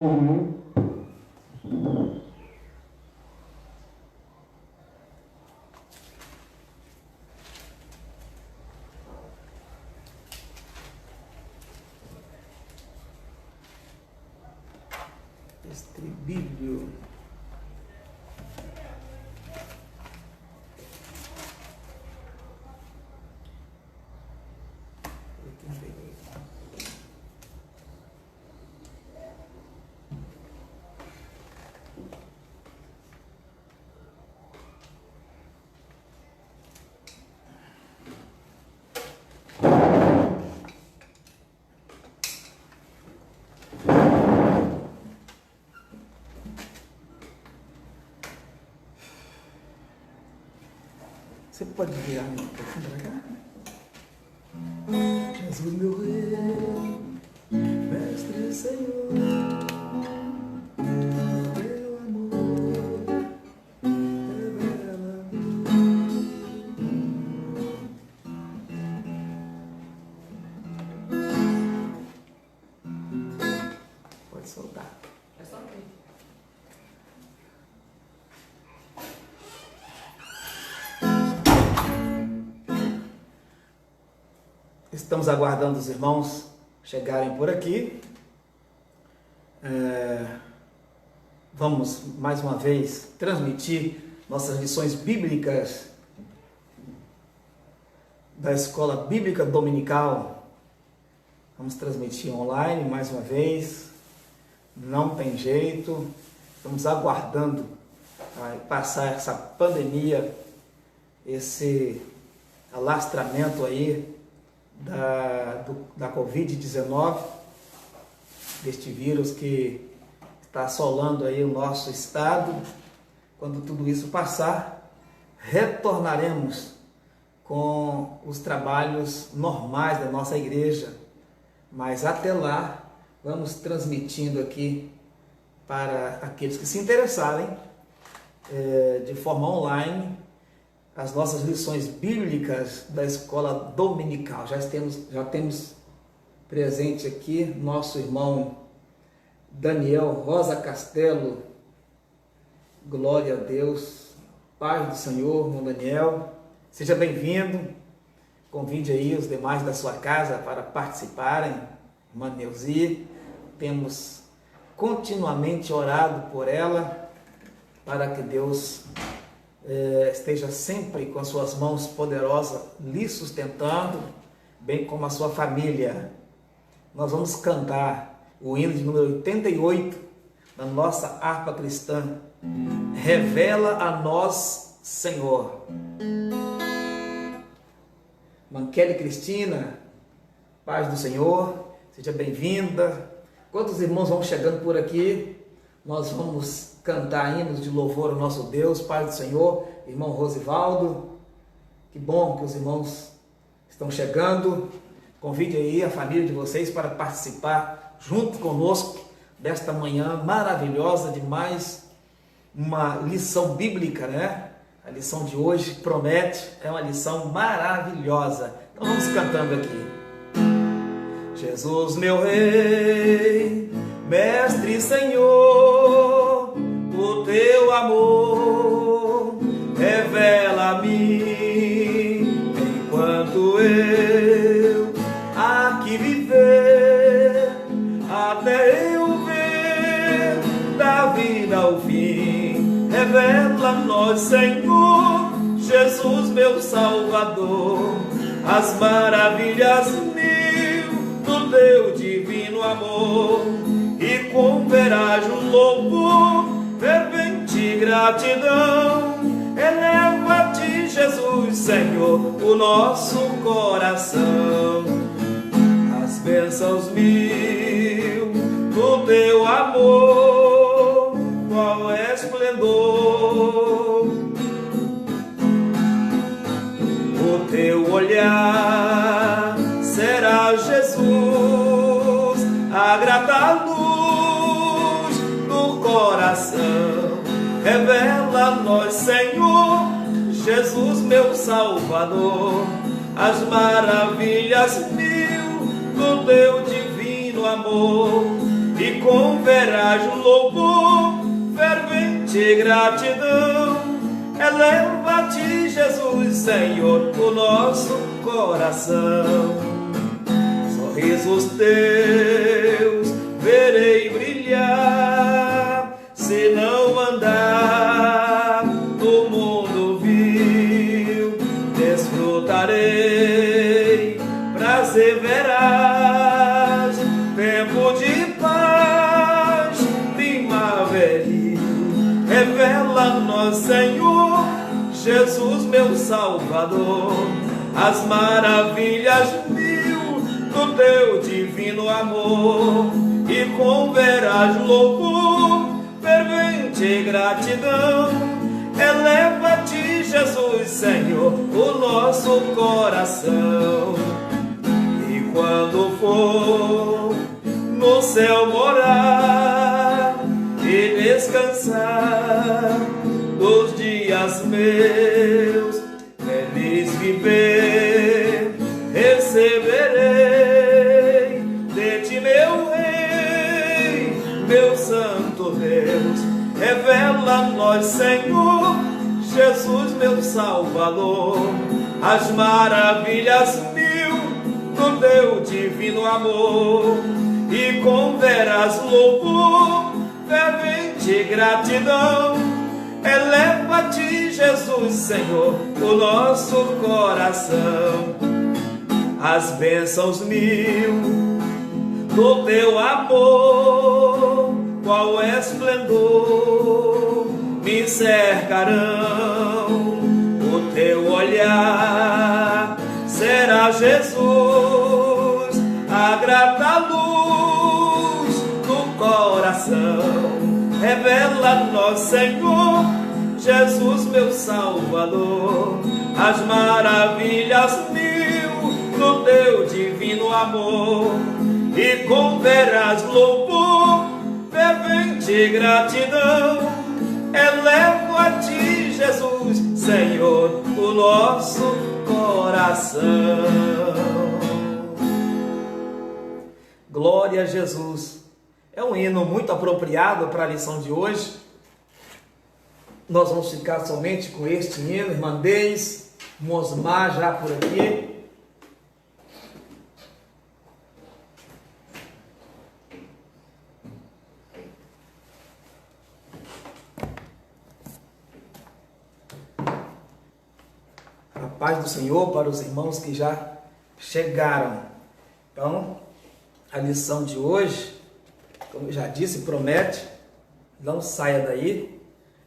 Uhum. Estribilho. Você pode virar um pouquinho pra cá? Jesus, meu rei, mestre e Senhor, teu amor revela-me. Pode soltar. É só aqui. Estamos aguardando os irmãos chegarem por aqui. Vamos mais uma vez transmitir nossas lições bíblicas da Escola Bíblica Dominical. Vamos transmitir online mais uma vez. Não tem jeito. Estamos aguardando passar essa pandemia, esse alastramento aí da Covid-19, deste vírus que está assolando aí o nosso estado. Quando tudo isso passar, retornaremos com os trabalhos normais da nossa igreja, mas até lá vamos transmitindo aqui para aqueles que se interessarem de forma online as nossas lições bíblicas da escola dominical. Já temos presente aqui nosso irmão Daniel Rosa Castelo. Glória a Deus, paz do Senhor, irmão Daniel, seja bem-vindo. Convide aí os demais da sua casa para participarem. Irmã Neuzi, temos continuamente orado por ela, para que Deus esteja sempre com as suas mãos poderosas lhe sustentando, bem como a sua família. Nós vamos cantar o hino de número 88 da nossa harpa cristã. Revela a nós, Senhor. Manquele Cristina, paz do Senhor, seja bem-vinda. Quantos irmãos vão chegando por aqui, nós vamos cantar hinos de louvor ao nosso Deus. Paz do Senhor, irmão Rosivaldo, que bom que os irmãos estão chegando. Convide aí a família de vocês para participar junto conosco desta manhã maravilhosa de mais uma lição bíblica, né? A lição de hoje promete, é uma lição maravilhosa. Então vamos cantando aqui. Jesus, meu rei, mestre e Senhor, o teu amor revela-me, enquanto eu aqui viver, até eu ver da vida ao fim. Revela-nos, Senhor, Jesus, meu Salvador, as maravilhas mil do teu divino amor, e com veragem louvor, fervente gratidão, eleva-te, Jesus, Senhor, o nosso coração. As bênçãos mil do teu amor, qual esplendor, o teu olhar será, Jesus, a grata luz do coração. Revela-nos, Senhor, Jesus, meu Salvador, as maravilhas mil do teu divino amor, e com veraz louvor, fervente gratidão, eleva-te, Jesus, Senhor, o nosso coração. Sorrisos teus verei brilhar, se não andar no mundo vil, desfrutarei prazer verás, tempo de paz primaveril. Revela-nos, Senhor, Jesus, meu Salvador, as maravilhas mil do teu divino amor, e com veraz louvor, fervente gratidão, eleva-te, Jesus, Senhor, o nosso coração. E quando for no céu morar e descansar dos dias meus, feliz viver, receberei de ti, meu Rei, meu Santo Deus. Revela-nos, Senhor, Jesus, meu Salvador, as maravilhas mil do teu divino amor, e com veraz louvor, fervente gratidão, eleva-te, Jesus, Senhor, o nosso coração. As bênçãos mil do teu amor, qual esplendor me cercarão. O teu olhar será, Jesus, a grata luz do coração. Revela-nos, Senhor, Jesus, meu Salvador, as maravilhas mil do teu divino amor, e com veraz louvor, fervente gratidão, elevo a ti, Jesus, Senhor, o nosso coração. Glória a Jesus. É um hino muito apropriado para a lição de hoje. Nós vamos ficar somente com este hino. Irmã Deis, Mosmar já por aqui. A paz do Senhor para os irmãos que já chegaram. Então, a lição de hoje, como eu já disse, promete, não saia daí,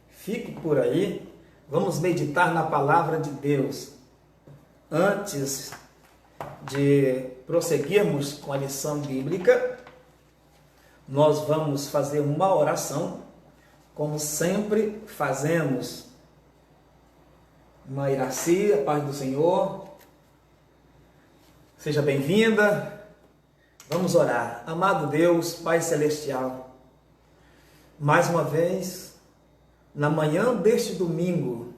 fique por aí, vamos meditar na palavra de Deus. Antes de prosseguirmos com a lição bíblica, nós vamos fazer uma oração, como sempre fazemos. Irmã Iraci, a paz do Senhor, seja bem-vinda. Vamos orar. Amado Deus, Pai Celestial, mais uma vez, na manhã deste domingo,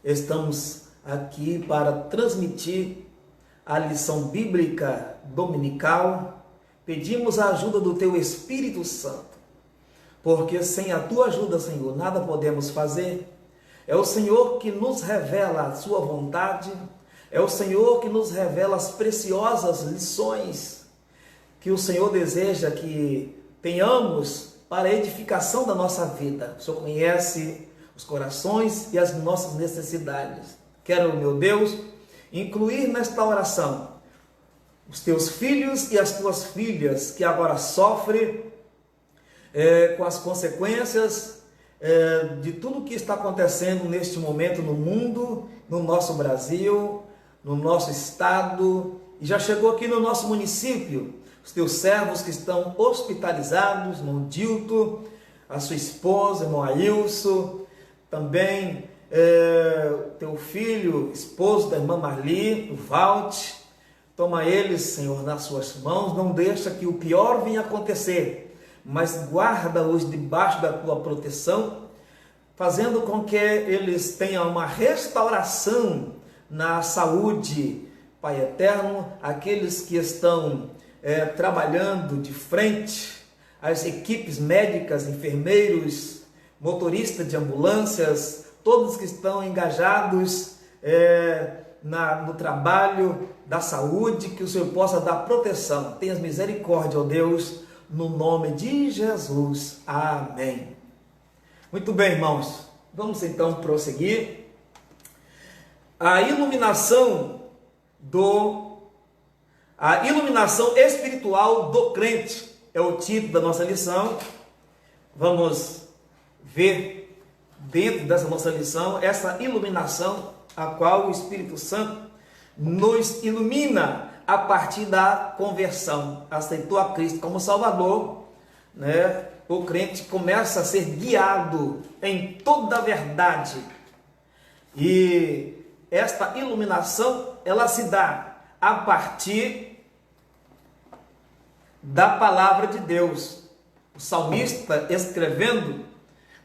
estamos aqui para transmitir a lição bíblica dominical. Pedimos a ajuda do Teu Espírito Santo, porque sem a Tua ajuda, Senhor, nada podemos fazer. É o Senhor que nos revela a Sua vontade, é o Senhor que nos revela as preciosas lições que o Senhor deseja que tenhamos para a edificação da nossa vida. O Senhor conhece os corações e as nossas necessidades. Quero, meu Deus, incluir nesta oração os teus filhos e as tuas filhas que agora sofrem com as consequências de tudo que está acontecendo neste momento no mundo, no nosso Brasil, no nosso estado, e já chegou aqui no nosso município, os teus servos que estão hospitalizados, irmão Dilto, a sua esposa, irmão Ailson, também teu filho, esposo da irmã Marli, o Valt. Toma eles, Senhor, nas suas mãos, não deixa que o pior venha acontecer, mas guarda-os debaixo da tua proteção, fazendo com que eles tenham uma restauração na saúde. Pai eterno, aqueles que estão trabalhando de frente as equipes médicas, enfermeiros, motoristas de ambulâncias, todos que estão engajados no trabalho da saúde, que o Senhor possa dar proteção. Tenha misericórdia, ó Deus, no nome de Jesus. Amém. Muito bem, irmãos. Vamos então prosseguir. A iluminação espiritual do crente é o título da nossa lição. Vamos ver dentro dessa nossa lição essa iluminação a qual o Espírito Santo nos ilumina a partir da conversão. Aceitou a Cristo como Salvador, né? O crente começa a ser guiado em toda a verdade. E esta iluminação, ela se dá a partir da palavra de Deus. O salmista, escrevendo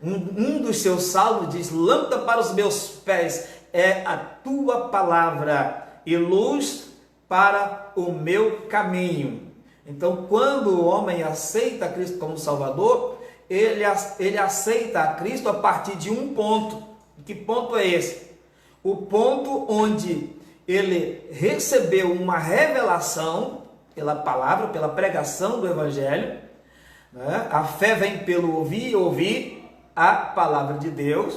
um dos seus salmos, diz: lâmpada para os meus pés é a tua palavra e luz para o meu caminho. Então, quando o homem aceita Cristo como Salvador, ele aceita a Cristo a partir de um ponto. Que ponto é esse? O ponto onde ele recebeu uma revelação pela palavra, pela pregação do Evangelho, né? A fé vem pelo ouvir a palavra de Deus.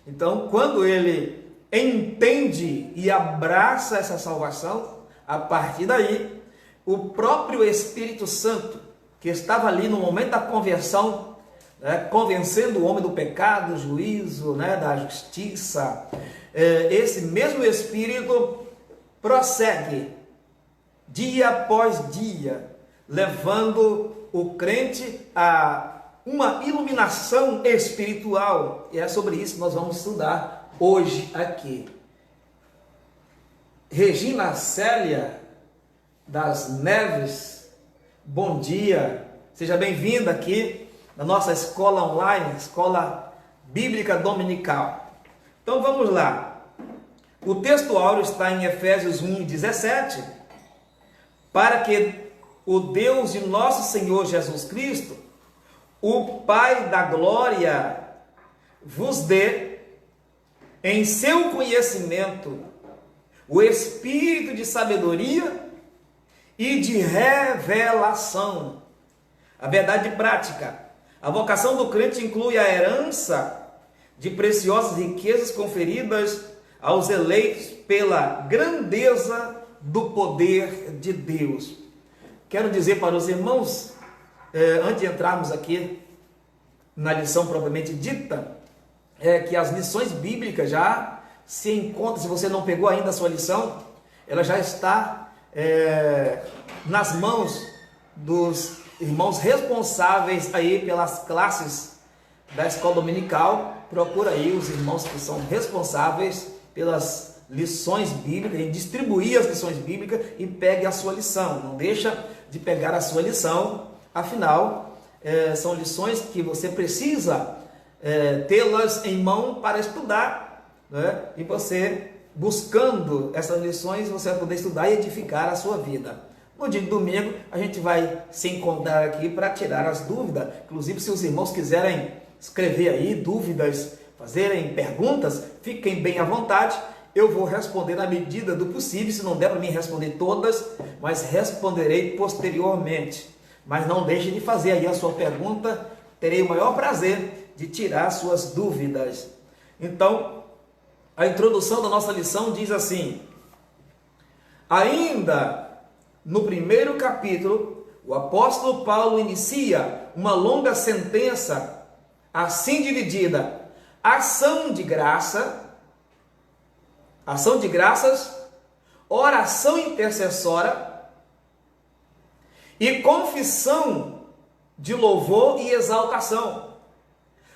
Então, quando ele entende e abraça essa salvação, a partir daí, o próprio Espírito Santo, que estava ali no momento da conversão, né, convencendo o homem do pecado, do juízo, né, da justiça, esse mesmo Espírito prossegue dia após dia, levando o crente a uma iluminação espiritual. E é sobre isso que nós vamos estudar hoje aqui. Regina Célia das Neves, bom dia, seja bem-vinda aqui na nossa escola online, Escola Bíblica Dominical. Então vamos lá, o texto áureo está em Efésios 1:17, para que o Deus de nosso Senhor Jesus Cristo, o Pai da glória, vos dê em seu conhecimento o espírito de sabedoria e de revelação. A verdade prática. A vocação do crente inclui a herança de preciosas riquezas conferidas aos eleitos pela grandeza do poder de Deus. Quero dizer para os irmãos, antes de entrarmos aqui na lição propriamente dita, que as lições bíblicas já se encontram. Se você não pegou ainda a sua lição, ela já está nas mãos dos irmãos responsáveis aí pelas classes da escola dominical. Procura aí os irmãos que são responsáveis pelas lições bíblicas, e distribuir as lições bíblicas, e pegue a sua lição. Não deixa de pegar a sua lição, afinal são lições que você precisa tê-las em mão para estudar, né? E você, buscando essas lições, você vai poder estudar e edificar a sua vida. No dia de domingo, a gente vai se encontrar aqui para tirar as dúvidas. Inclusive, se os irmãos quiserem escrever aí dúvidas, fazerem perguntas, fiquem bem à vontade. Eu vou responder na medida do possível. Se não der para mim responder todas, mas responderei posteriormente. Mas não deixe de fazer aí a sua pergunta. Terei o maior prazer de tirar suas dúvidas. Então, a introdução da nossa lição diz assim: ainda no primeiro capítulo, o apóstolo Paulo inicia uma longa sentença assim dividida: ação de graças, oração intercessória e confissão de louvor e exaltação.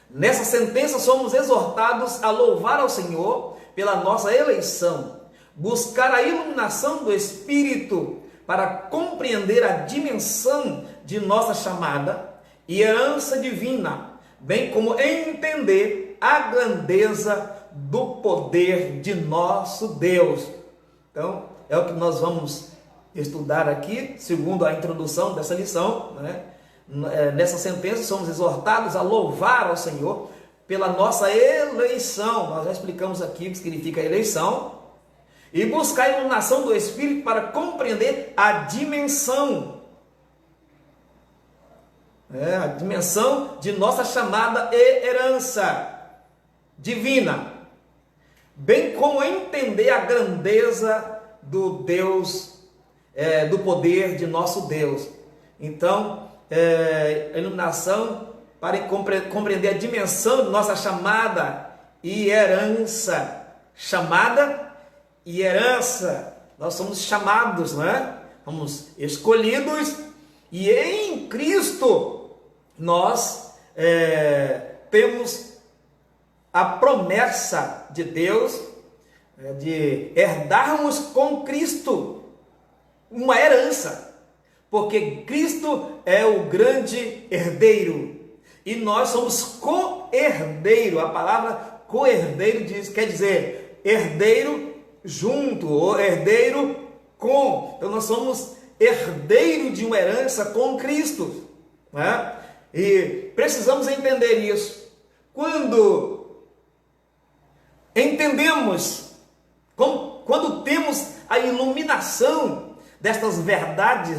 Nessa sentença somos exortados a louvar ao Senhor pela nossa eleição, buscar a iluminação do Espírito para compreender a dimensão de nossa chamada e herança divina, bem como entender a grandeza do poder de nosso Deus. Então, é o que nós vamos estudar aqui, segundo a introdução dessa lição, né? nessa sentença somos exortados a louvar ao Senhor pela nossa eleição. Nós já explicamos aqui o que significa eleição. E buscar a iluminação do Espírito para compreender a dimensão de nossa chamada e herança divina, bem como entender a grandeza do Deus, do poder de nosso Deus. Então, a iluminação para compreender a dimensão de nossa chamada e herança. Chamada e herança. Nós somos chamados, não é? Somos escolhidos, e em Cristo nós temos a promessa de Deus de herdarmos com Cristo uma herança, porque Cristo é o grande herdeiro e nós somos co-herdeiro. A palavra co-herdeiro quer dizer herdeiro junto, ou herdeiro com. Então nós somos herdeiro de uma herança com Cristo, né? E precisamos entender isso. Quando entendemos, quando temos a iluminação destas verdades,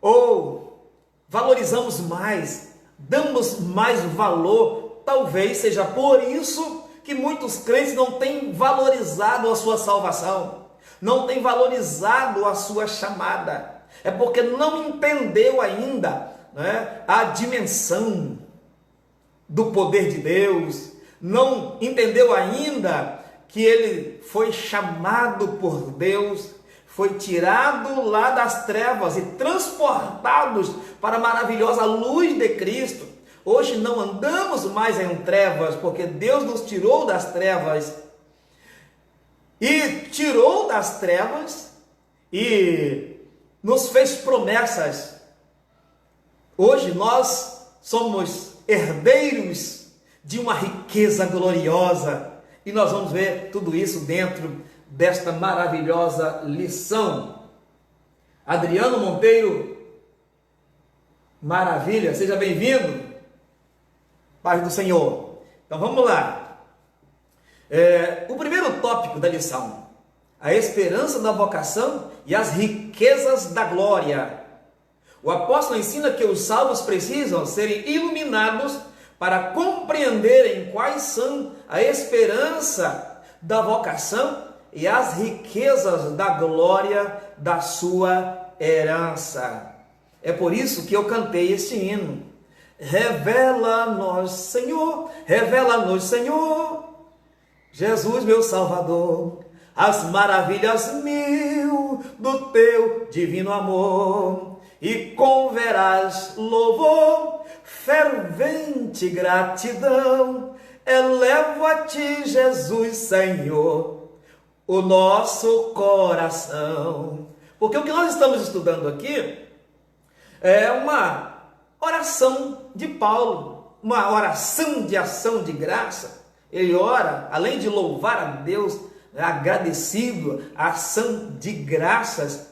ou valorizamos mais, damos mais valor, talvez seja por isso que muitos crentes não têm valorizado a sua salvação, não têm valorizado a sua chamada, é porque não entendeu ainda, né, a dimensão do poder de Deus, não entendeu ainda que ele foi chamado por Deus, foi tirado lá das trevas e transportados para a maravilhosa luz de Cristo. Hoje não andamos mais em trevas, porque Deus nos tirou das trevas e nos fez promessas. Hoje nós somos herdeiros de uma riqueza gloriosa, e nós vamos ver tudo isso dentro desta maravilhosa lição. Adriano Monteiro, maravilha, seja bem-vindo. Paz do Senhor. Então vamos lá. O primeiro tópico da lição: a esperança da vocação e as riquezas da glória. O apóstolo ensina que os salvos precisam serem iluminados para compreenderem quais são a esperança da vocação e as riquezas da glória da sua herança. É por isso que eu cantei este hino. Revela-nos, Senhor, revela-nos, Senhor, Jesus meu Salvador, as maravilhas mil do teu divino amor, e com veraz louvor, fervente gratidão, elevo a ti, Jesus Senhor, o nosso coração. Porque o que nós estamos estudando aqui é uma oração de Paulo, uma oração de ação de graça. Ele ora, além de louvar a Deus, agradecido, a ação de graças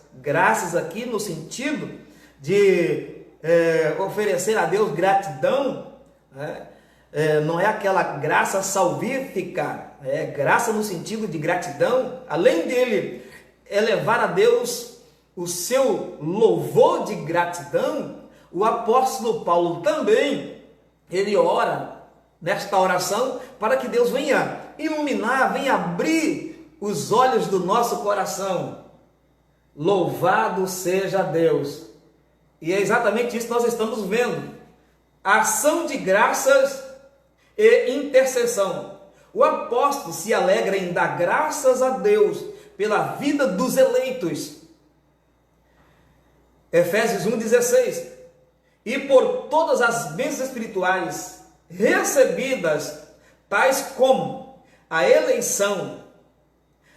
aqui no sentido de oferecer a Deus gratidão, né? Não é aquela graça salvífica, é graça no sentido de gratidão. Além dele elevar a Deus o seu louvor de gratidão, o apóstolo Paulo também, ele ora nesta oração para que Deus venha iluminar, venha abrir os olhos do nosso coração. Louvado seja Deus. E é exatamente isso que nós estamos vendo. Ação de graças e intercessão. O apóstolo se alegra em dar graças a Deus pela vida dos eleitos. Efésios 1,16. E por todas as bênçãos espirituais recebidas, tais como a eleição,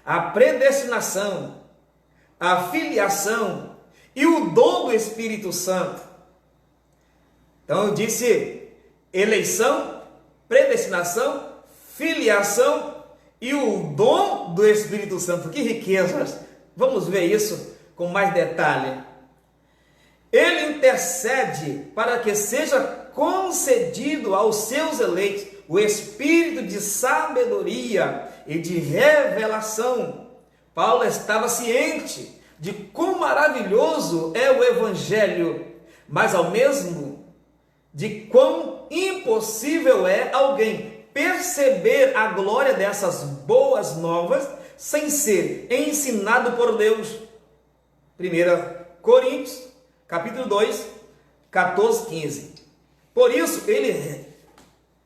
a predestinação, a filiação e o dom do Espírito Santo. Então eu disse eleição, predestinação, filiação e o dom do Espírito Santo. Que riquezas! Vamos ver isso com mais detalhe. Ele intercede para que seja concedido aos seus eleitos o espírito de sabedoria e de revelação. Paulo estava ciente de quão maravilhoso é o Evangelho, mas ao mesmo de quão impossível é alguém perceber a glória dessas boas novas sem ser ensinado por Deus. 1 Coríntios, capítulo 2, 14, 15. Por isso, ele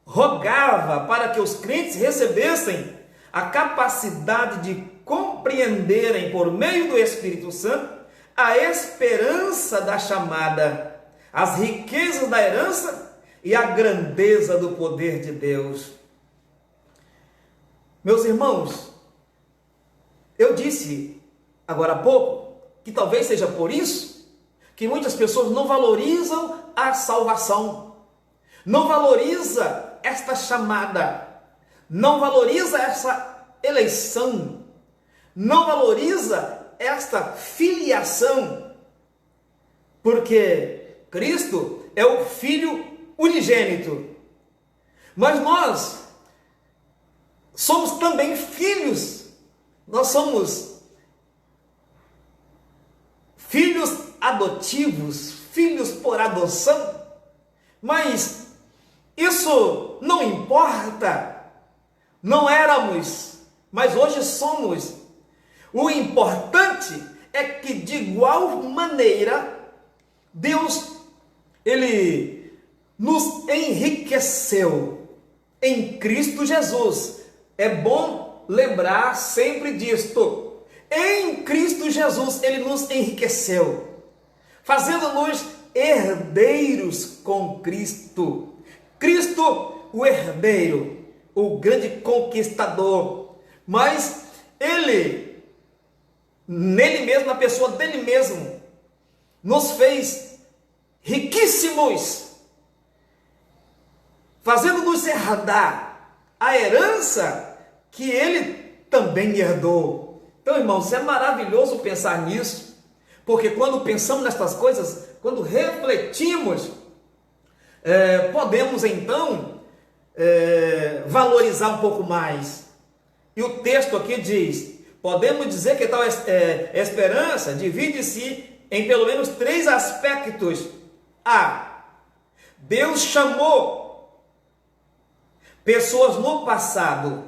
rogava para que os crentes recebessem a capacidade de compreenderem, por meio do Espírito Santo, a esperança da chamada, as riquezas da herança e a grandeza do poder de Deus. Meus irmãos, eu disse agora há pouco que talvez seja por isso que muitas pessoas não valorizam a salvação, não valoriza esta chamada, não valoriza essa eleição, não valoriza esta filiação, porque Cristo é o Filho unigênito, mas nós somos também filhos, nós somos filhos adotivos, filhos por adoção, mas isso não importa, não éramos, mas hoje somos. O importante é que de igual maneira Deus, Ele nos enriqueceu em Cristo Jesus. É bom lembrar sempre disto. Em Cristo Jesus Ele nos enriqueceu, fazendo-nos herdeiros com Cristo. Cristo, o herdeiro, o grande conquistador, mas Ele, nele mesmo, na pessoa dele mesmo, nos fez riquíssimos, fazendo-nos herdar a herança que Ele também herdou. Então, irmãos, é maravilhoso pensar nisso, porque quando pensamos nestas coisas, quando refletimos, podemos então valorizar um pouco mais. E o texto aqui diz, podemos dizer que tal esperança divide-se em pelo menos 3 aspectos. Deus chamou pessoas no passado,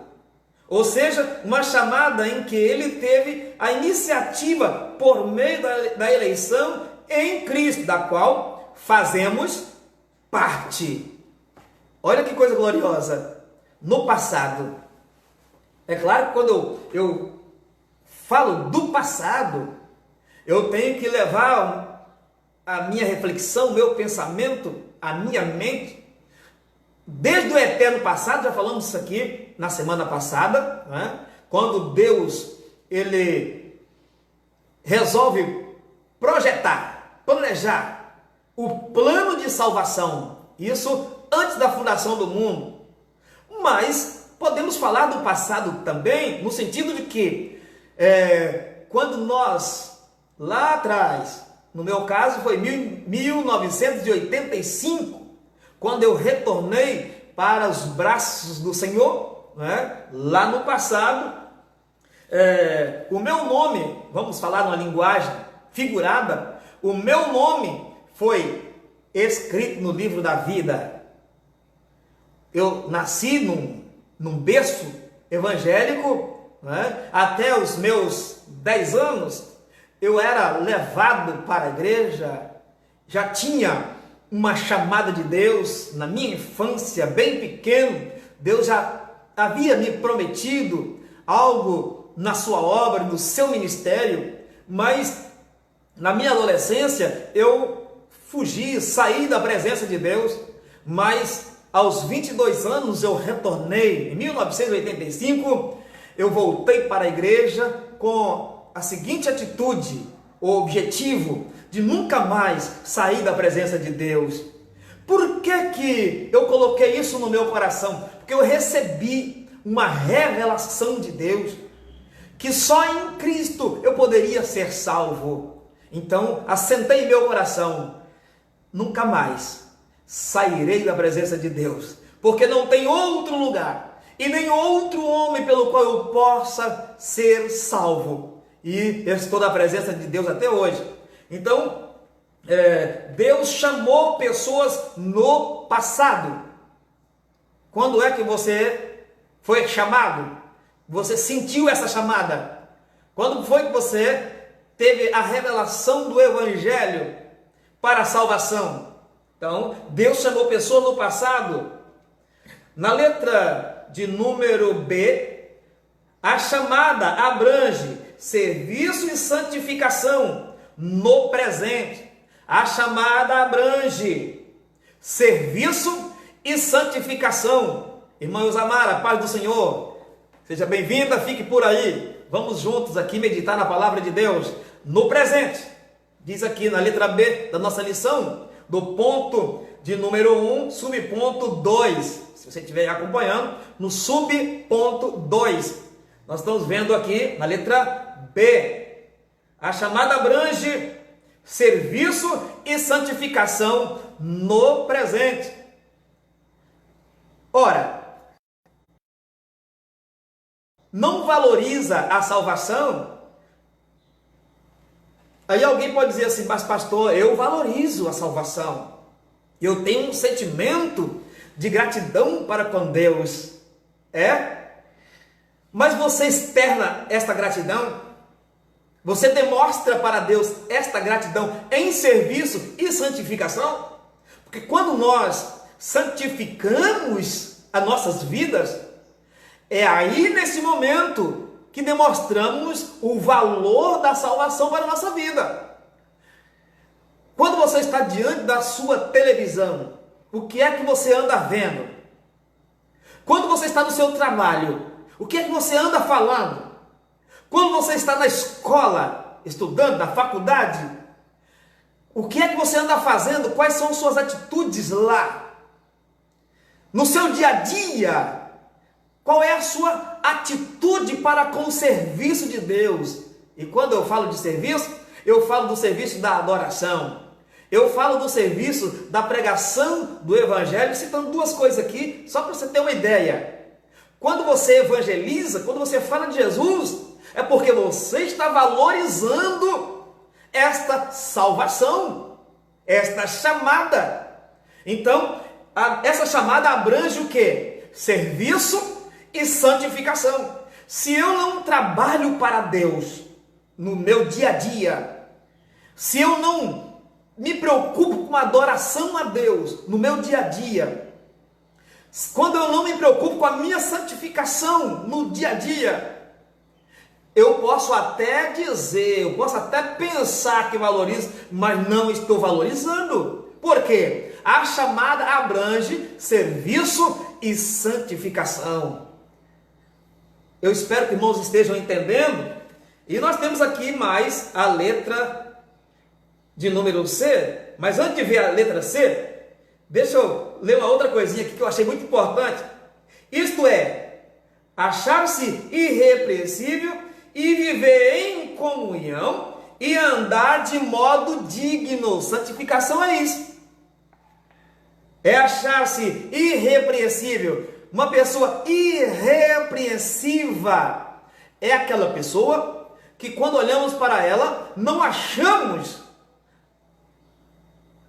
ou seja, uma chamada em que Ele teve a iniciativa por meio da eleição em Cristo, da qual fazemos parte. Olha que coisa gloriosa, no passado. É claro que quando eu falo do passado, eu tenho que levar a minha reflexão, o meu pensamento, a minha mente, desde o eterno passado. Já falamos isso aqui na semana passada, né? Quando Deus, Ele resolve projetar, planejar o plano de salvação, isso antes da fundação do mundo. Mas podemos falar do passado também, no sentido de que quando nós, lá atrás, no meu caso foi 1985, quando eu retornei para os braços do Senhor, né? Lá no passado, o meu nome, vamos falar numa linguagem figurada, o meu nome foi escrito no livro da vida. Eu nasci num berço evangélico, né? Até os meus 10 anos, eu era levado para a igreja, já tinha uma chamada de Deus na minha infância, bem pequeno. Deus já havia me prometido algo na sua obra, no seu ministério, mas na minha adolescência eu fugi, saí da presença de Deus, mas aos 22 anos eu retornei. Em 1985 eu voltei para a igreja com a seguinte atitude, o objetivo de nunca mais sair da presença de Deus. Por que eu coloquei isso no meu coração? Porque eu recebi uma revelação de Deus, que só em Cristo eu poderia ser salvo. Então, assentei em meu coração, nunca mais sairei da presença de Deus, porque não tem outro lugar e nem outro homem pelo qual eu possa ser salvo. E eu estou na presença de Deus até hoje. Então, Deus chamou pessoas no passado. Quando é que você foi chamado? Você sentiu essa chamada? Quando foi que você teve a revelação do Evangelho para a salvação? Então, Deus chamou pessoas no passado. Na letra de número B, a chamada abrange serviço e santificação no presente. A chamada abrange serviço e santificação. Irmã Elzamara, a paz do Senhor. Seja bem-vinda, fique por aí. Vamos juntos aqui meditar na palavra de Deus no presente. Diz aqui na letra B da nossa lição, do ponto de número 1, subponto 2. Se você estiver acompanhando, no subponto 2. Nós estamos vendo aqui na letra B. A chamada abrange serviço e santificação no presente. Ora, não valoriza a salvação? Aí alguém pode dizer assim, mas pastor, eu valorizo a salvação. Eu tenho um sentimento de gratidão para com Deus. Mas você externa esta gratidão? Você demonstra para Deus esta gratidão em serviço e santificação? Porque quando nós santificamos as nossas vidas, é aí nesse momento que demonstramos o valor da salvação para a nossa vida. Quando você está diante da sua televisão, o que é que você anda vendo? Quando você está no seu trabalho, o que é que você anda falando? Quando você está na escola, estudando, na faculdade, o que é que você anda fazendo? Quais são suas atitudes lá? No seu dia a dia, qual é a sua atitude para com o serviço de Deus? E quando eu falo de serviço, eu falo do serviço da adoração. Eu falo do serviço da pregação do Evangelho, citando duas coisas aqui, só para você ter uma ideia. Quando você evangeliza, quando você fala de Jesus, é porque você está valorizando esta salvação, esta chamada. Então, essa chamada abrange o quê? Serviço e santificação. Se eu não trabalho para Deus no meu dia a dia, se eu não me preocupo com a adoração a Deus no meu dia a dia, quando eu não me preocupo com a minha santificação no dia a dia, eu posso até dizer, eu posso até pensar que valorizo, mas não estou valorizando. Por quê? A chamada abrange serviço e santificação. Eu espero que irmãos estejam entendendo. E nós temos aqui mais a letra de número C. Mas antes de ver a letra C, deixa eu ler uma outra coisinha aqui que eu achei muito importante. Isto é, achar-se irrepreensível e viver em comunhão e andar de modo digno. Santificação é isso. É achar-se irrepreensível. Uma pessoa irrepreensiva é aquela pessoa que quando olhamos para ela, não achamos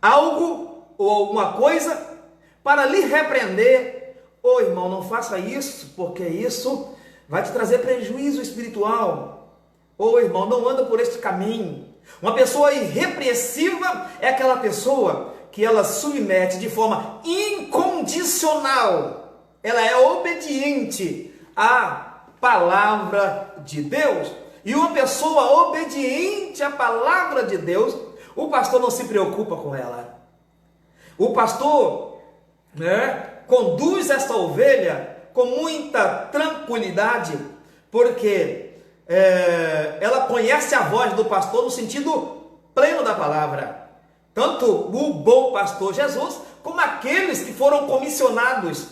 algo ou alguma coisa para lhe repreender. Ô irmão, não faça isso, porque isso vai te trazer prejuízo espiritual. Ô irmão, não anda por este caminho. Uma pessoa irrepreensiva é aquela pessoa que ela submete de forma incondicional. Ela é obediente à palavra de Deus. E uma pessoa obediente à palavra de Deus, o pastor não se preocupa com ela. O pastor, conduz essa ovelha com muita tranquilidade, porque ela conhece a voz do pastor no sentido pleno da palavra. Tanto o bom pastor Jesus, como aqueles que foram comissionados,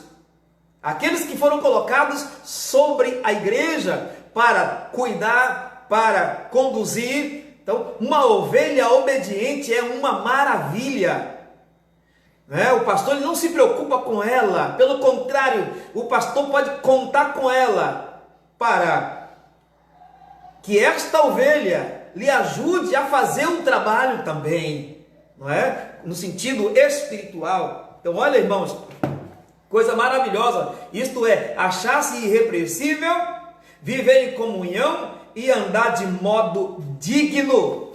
aqueles que foram colocados sobre a igreja para cuidar, para conduzir, Então, uma ovelha obediente é uma maravilha. O pastor ele não se preocupa com ela, pelo contrário, o pastor pode contar com ela para que esta ovelha lhe ajude a fazer um trabalho também, não é? No sentido espiritual. Então, olha, irmãos, coisa maravilhosa, isto é, achar-se irrepreensível, viver em comunhão e andar de modo digno.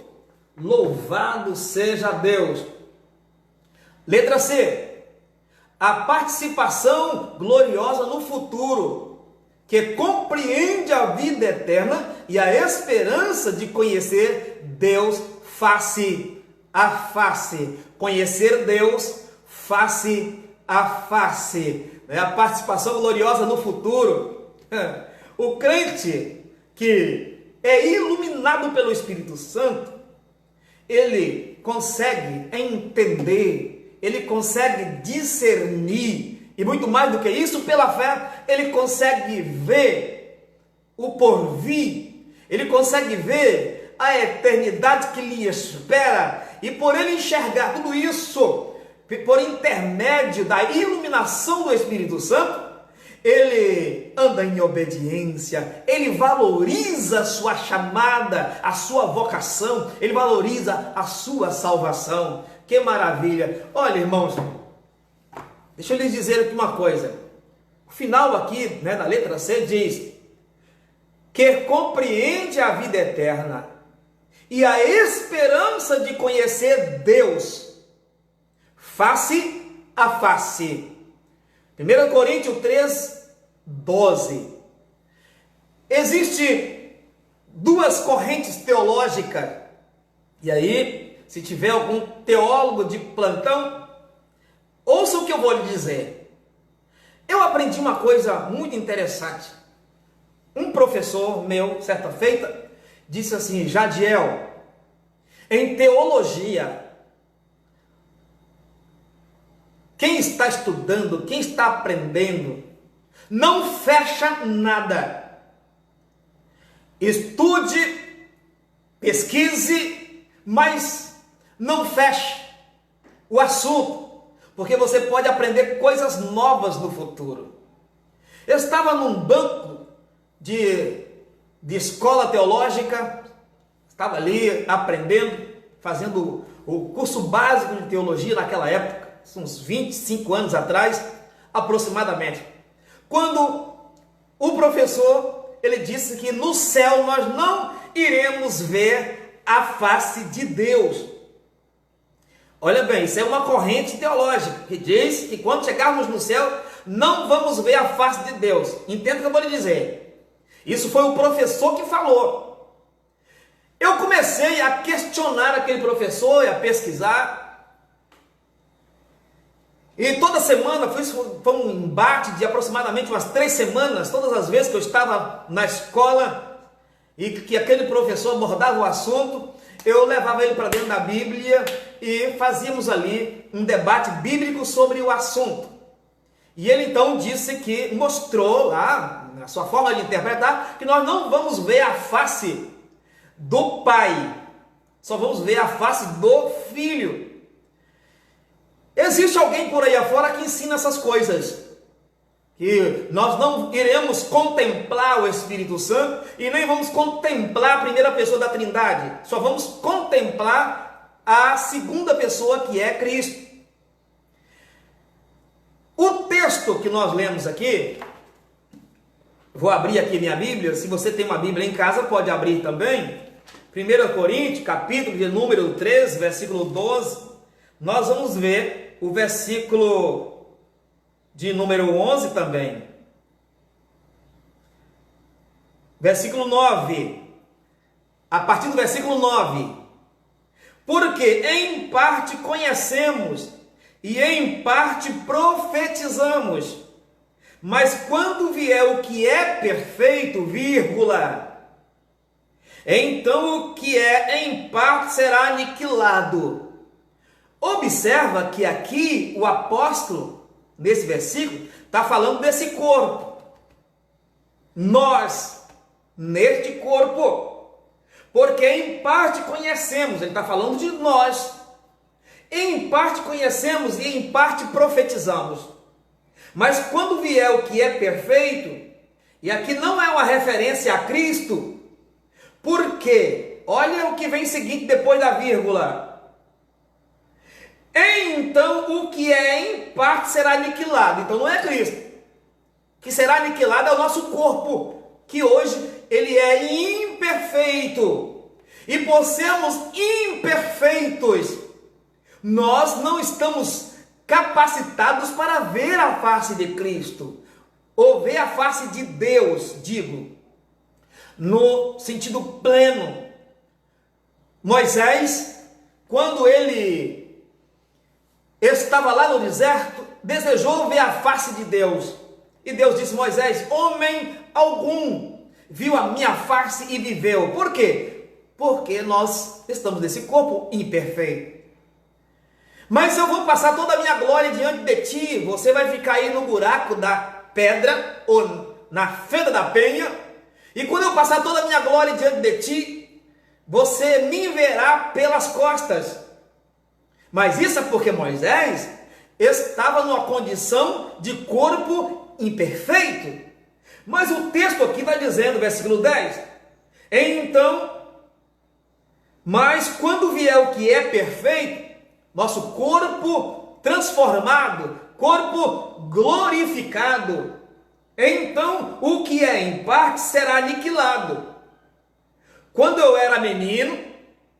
Louvado seja Deus. Letra C, a participação gloriosa no futuro, que compreende a vida eterna e a esperança de conhecer Deus face a face. Conhecer Deus face a face. A participação gloriosa no futuro. O crente que é iluminado pelo Espírito Santo, ele consegue entender, ele consegue discernir, e muito mais do que isso, pela fé, ele consegue ver o porvir, ele consegue ver a eternidade que lhe espera, e por ele enxergar tudo isso, por intermédio da iluminação do Espírito Santo, ele anda em obediência, ele valoriza a sua chamada, a sua vocação, ele valoriza a sua salvação. Que maravilha! Olha, irmãos, deixa eu lhes dizer aqui uma coisa. O final aqui, da letra C diz que compreende a vida eterna e a esperança de conhecer Deus face a face. 1 Coríntios 3, 12. Existem duas correntes teológicas. E aí, se tiver algum teólogo de plantão, ouça o que eu vou lhe dizer. Eu aprendi uma coisa muito interessante. Um professor meu, certa feita, disse assim: Jadiel, em teologia, quem está estudando, quem está aprendendo, não fecha nada. Estude, pesquise, mas não feche o assunto, porque você pode aprender coisas novas no futuro. Eu estava num banco de escola teológica, estava ali aprendendo, fazendo o curso básico de teologia naquela época, uns 25 anos atrás, aproximadamente, quando o professor, ele disse que no céu nós não iremos ver a face de Deus. Olha bem, isso é uma corrente teológica, que diz que quando chegarmos no céu, não vamos ver a face de Deus. Entenda o que eu vou lhe dizer. Isso foi o professor que falou. Eu comecei a questionar aquele professor e a pesquisar. E toda semana foi um embate de aproximadamente umas 3 semanas, todas as vezes que eu estava na escola e que aquele professor abordava o assunto, eu levava ele para dentro da Bíblia e fazíamos ali um debate bíblico sobre o assunto. E ele então disse que, mostrou lá, na sua forma de interpretar, que nós não vamos ver a face do Pai, só vamos ver a face do Filho. Existe alguém por aí afora que ensina essas coisas, que nós não iremos contemplar o Espírito Santo e nem vamos contemplar a primeira pessoa da Trindade, só vamos contemplar a segunda pessoa, que é Cristo. O texto que nós lemos aqui, vou abrir aqui minha Bíblia, se você tem uma Bíblia em casa pode abrir também, 1 Coríntios, capítulo de número 13, versículo 12, nós vamos ver o versículo de número 11 também. Versículo 9. A partir do versículo 9. Porque em parte conhecemos e em parte profetizamos. Mas quando vier o que é perfeito, vírgula, então o que é em parte será aniquilado. Observa que aqui o apóstolo, nesse versículo, está falando desse corpo. Nós, neste corpo, Porque em parte conhecemos, ele está falando de nós, em parte conhecemos e em parte profetizamos. Mas quando vier o que é perfeito, e aqui não é uma referência a Cristo, porque, olha o que vem seguinte depois da vírgula. Então o que é em parte será aniquilado. Então não é Cristo. Que será aniquilado é o nosso corpo, que hoje ele é imperfeito. E por sermos imperfeitos, nós não estamos capacitados para ver a face de Cristo, ou ver a face de Deus, digo, no sentido pleno. Moisés, quando ele estava lá no deserto, desejou ver a face de Deus. E Deus disse: Moisés, homem algum viu a minha face e viveu. Por quê? Porque nós estamos nesse corpo imperfeito. Mas eu vou passar toda a minha glória diante de ti, você vai ficar aí no buraco da pedra, ou na fenda da penha, e quando eu passar toda a minha glória diante de ti, você me verá pelas costas. Mas isso é porque Moisés estava numa condição de corpo imperfeito. Mas o texto aqui vai dizendo, versículo 10, então, mas quando vier o que é perfeito, nosso corpo transformado, corpo glorificado, então o que é em parte será aniquilado. Quando eu era menino,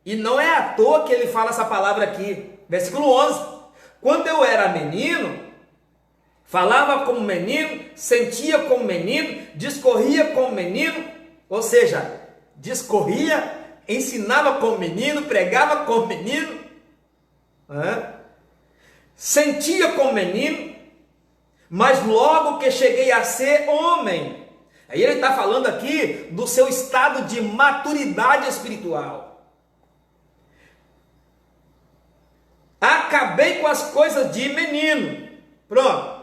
e não é à toa que ele fala essa palavra aqui, versículo 11, quando eu era menino, falava como menino, sentia como menino, discorria como menino, ou seja, discorria, ensinava como menino, pregava como menino, sentia como menino, mas logo que cheguei a ser homem, aí ele está falando aqui do seu estado de maturidade espiritual. Acabei com as coisas de menino. Pronto.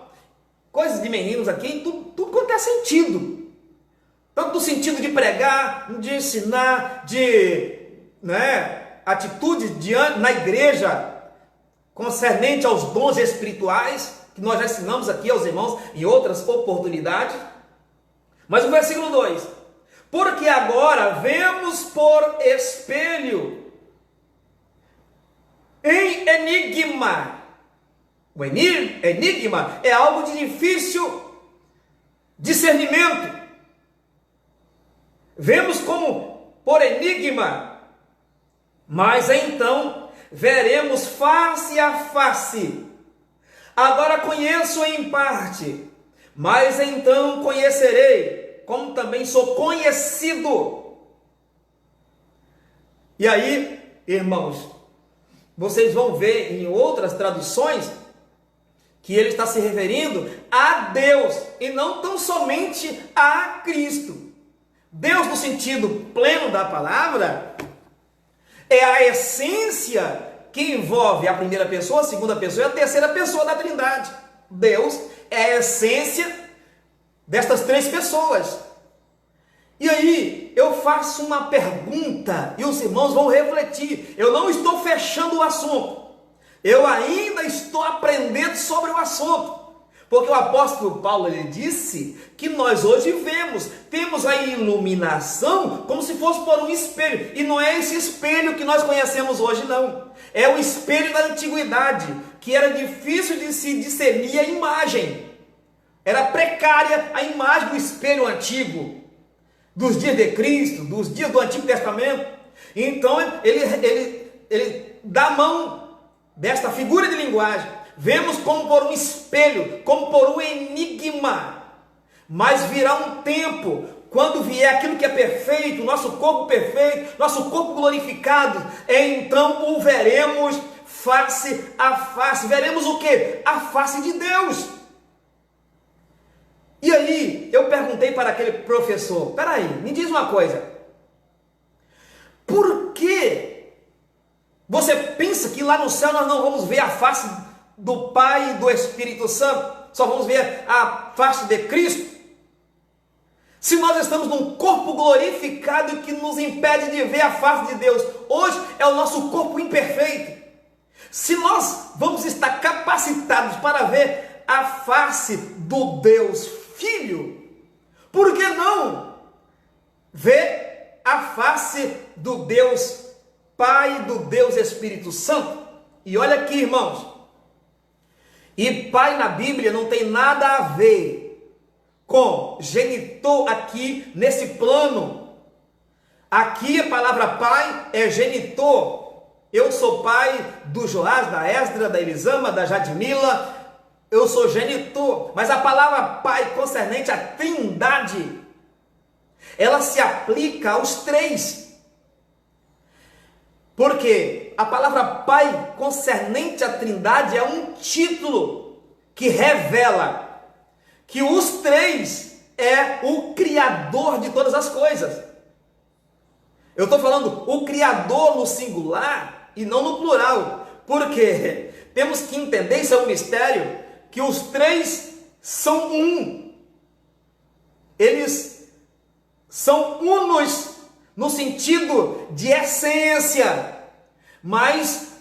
Coisas de meninos aqui em tudo quanto é sentido. Tanto no sentido de pregar, de ensinar, de atitudes na igreja, concernente aos dons espirituais, que nós já ensinamos aqui aos irmãos em outras oportunidades. Mas o versículo 2, porque agora vemos por espelho, em enigma. O enigma é algo de difícil discernimento. Vemos como por enigma, mas então veremos face a face. Agora conheço em parte, mas então conhecerei, como também sou conhecido. E aí, irmãos, vocês vão ver em outras traduções que ele está se referindo a Deus e não tão somente a Cristo. Deus, no sentido pleno da palavra, é a essência que envolve a primeira pessoa, a segunda pessoa e a terceira pessoa da Trindade. Deus é a essência destas três pessoas. E aí eu faço uma pergunta e os irmãos vão refletir. Eu não estou fechando o assunto, eu ainda estou aprendendo sobre o assunto, porque o apóstolo Paulo, ele disse que nós hoje temos a iluminação como se fosse por um espelho, e não é esse espelho que nós conhecemos hoje não, é o espelho da antiguidade, que era difícil de se discernir a imagem, era precária a imagem do espelho antigo, dos dias de Cristo, dos dias do Antigo Testamento. Então ele dá mão desta figura de linguagem, vemos como por um espelho, como por um enigma, mas virá um tempo, quando vier aquilo que é perfeito, nosso corpo perfeito, nosso corpo glorificado, então o veremos face a face. Veremos o quê? A face de Deus. E aí, eu perguntei para aquele professor, peraí, me diz uma coisa, por que você pensa que lá no céu nós não vamos ver a face do Pai e do Espírito Santo, só vamos ver a face de Cristo? Se nós estamos num corpo glorificado que nos impede de ver a face de Deus, hoje é o nosso corpo imperfeito. Se nós vamos estar capacitados para ver a face do Deus Filho, por que não ver a face do Deus Pai, do Deus Espírito Santo? E olha aqui, irmãos, e Pai na Bíblia não tem nada a ver com genitor aqui nesse plano. Aqui a palavra pai é genitor. Eu sou pai do Joás, da Esdra, da Elisama, da Jadmila. Eu sou genitor. Mas a palavra pai concernente à Trindade, ela se aplica aos três. Porque a palavra pai concernente à Trindade é um título que revela que os três é o Criador de todas as coisas. Eu estou falando o Criador no singular e não no plural, porque temos que entender, isso é um mistério, que os três são um. Eles são unos no sentido de essência, mas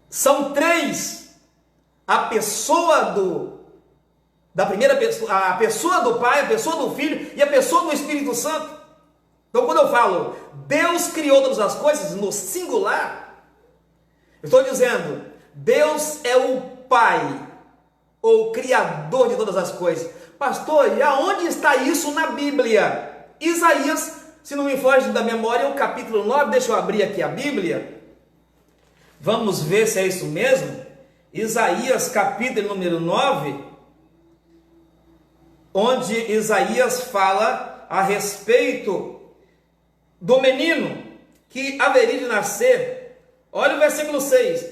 são três. A pessoa da primeira pessoa, a pessoa do Pai, a pessoa do Filho e a pessoa do Espírito Santo. Então, quando eu falo Deus criou todas as coisas no singular, eu estou dizendo Deus é o Pai, ou Criador de todas as coisas. Pastor, e aonde está isso na Bíblia? Isaías, se não me foge da memória, o capítulo 9, deixa eu abrir aqui a Bíblia. Vamos ver se é isso mesmo. Isaías, capítulo número 9, onde Isaías fala a respeito do menino que haveria de nascer. Olha o versículo 6.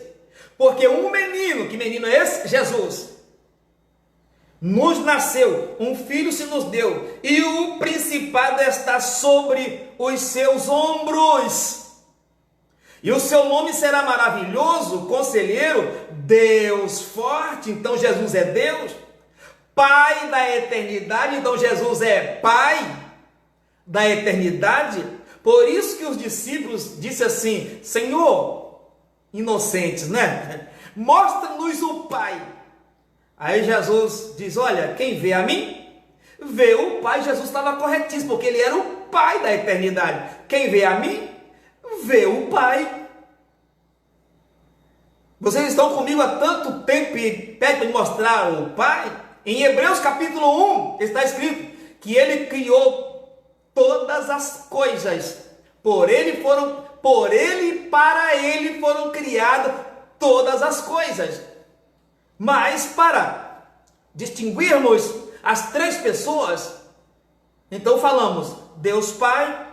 Porque um menino, que menino é esse? Jesus. Nos nasceu, um filho se nos deu, e o principado está sobre os seus ombros. E o seu nome será maravilhoso, conselheiro, Deus forte. Então Jesus é Deus. Pai da eternidade, então Jesus é Pai da eternidade. Por isso que os discípulos disseram assim: Senhor, inocentes, né? Mostra-nos o Pai. Aí Jesus diz: olha, quem vê a mim, vê o Pai. Jesus estava corretíssimo, porque ele era o Pai da eternidade. Quem vê a mim, vê o Pai. Vocês estão comigo há tanto tempo e pedem para mostrar o Pai? Em Hebreus capítulo 1 está escrito que ele criou todas as coisas. Por ele e para ele foram criadas todas as coisas. Mas para distinguirmos as três pessoas, então falamos Deus Pai,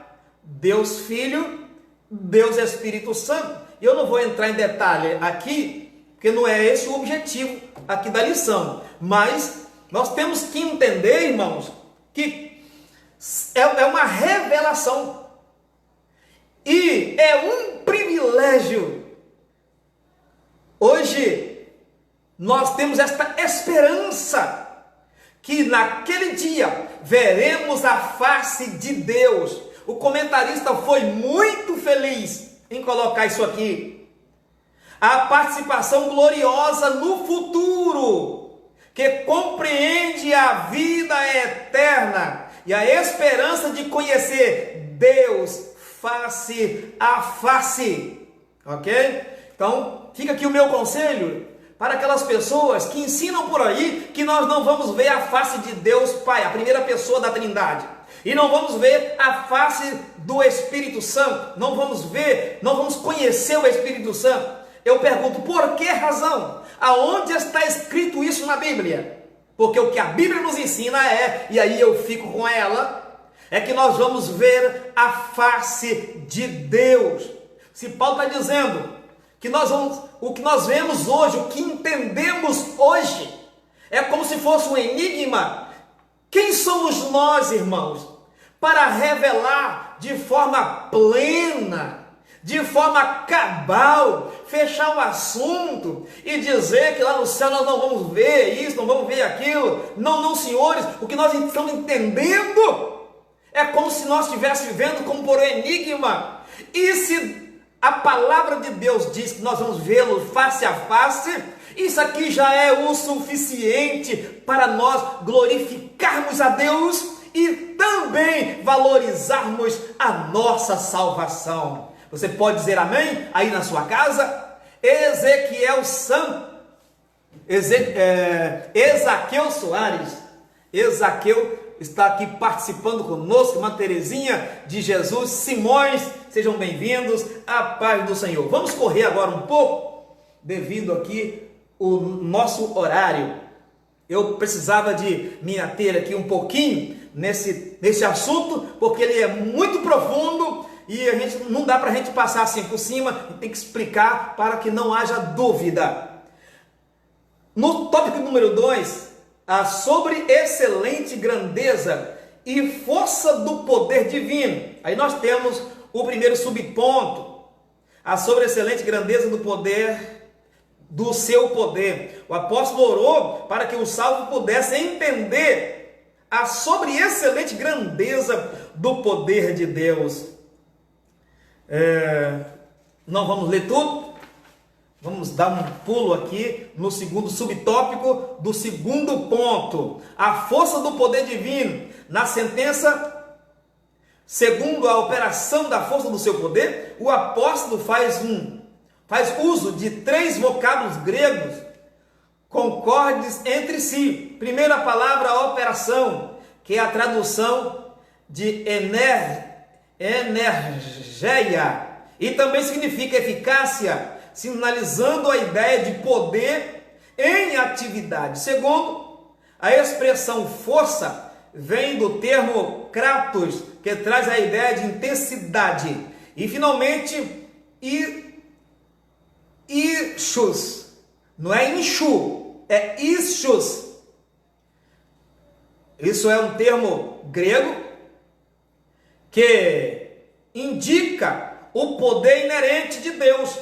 Deus Filho, Deus Espírito Santo. E eu não vou entrar em detalhe aqui, porque não é esse o objetivo aqui da lição. Mas nós temos que entender, irmãos, que é uma revelação e é um privilégio. Hoje nós temos esta esperança que naquele dia veremos a face de Deus. O comentarista foi muito feliz em colocar isso aqui. A participação gloriosa no futuro, que compreende a vida eterna e a esperança de conhecer Deus face a face. Ok? Então, fica aqui o meu conselho para aquelas pessoas que ensinam por aí que nós não vamos ver a face de Deus Pai, a primeira pessoa da Trindade, e não vamos ver a face do Espírito Santo, não vamos conhecer o Espírito Santo. Eu pergunto, por que razão? Aonde está escrito isso na Bíblia? Porque o que a Bíblia nos ensina é, e aí eu fico com ela, é que nós vamos ver a face de Deus. Se Paulo está dizendo que o que nós vemos hoje, o que entendemos hoje, é como se fosse um enigma. Quem somos nós, irmãos, para revelar de forma plena, de forma cabal, fechar o assunto e dizer que lá no céu nós não vamos ver isso, não vamos ver aquilo. Não, não, senhores, o que nós estamos entendendo é como se nós estivéssemos vivendo como por um enigma. E se a palavra de Deus diz que nós vamos vê-lo face a face, isso aqui já é o suficiente para nós glorificarmos a Deus e também valorizarmos a nossa salvação. Você pode dizer amém aí na sua casa? Ezequiel Ezaqueu Soares. Ezaqueu está aqui participando conosco, irmã Terezinha de Jesus, Simões, sejam bem-vindos, a paz do Senhor. Vamos correr agora um pouco, devido aqui o nosso horário. Eu precisava de me ater aqui um pouquinho nesse assunto, porque ele é muito profundo e não dá para a gente passar assim por cima, tem que explicar para que não haja dúvida. No tópico número 2, sobre excelente grandeza e força do poder divino. Aí nós temos o primeiro subponto, a sobre excelente grandeza do poder, do seu poder. O apóstolo orou para que o salvo pudesse entender a sobre excelente grandeza do poder de Deus. Não vamos ler tudo. Vamos dar um pulo aqui no segundo subtópico do segundo ponto. A força do poder divino. Na sentença, segundo a operação da força do seu poder, o apóstolo faz uso de 3 vocábulos gregos concordes entre si. Primeira palavra, operação, que é a tradução de energeia, e também significa eficácia, sinalizando a ideia de poder em atividade. Segundo, a expressão força vem do termo kratos, que traz a ideia de intensidade. E finalmente, ischus, não é inchu, é ischus. Isso é um termo grego que indica o poder inerente de Deus.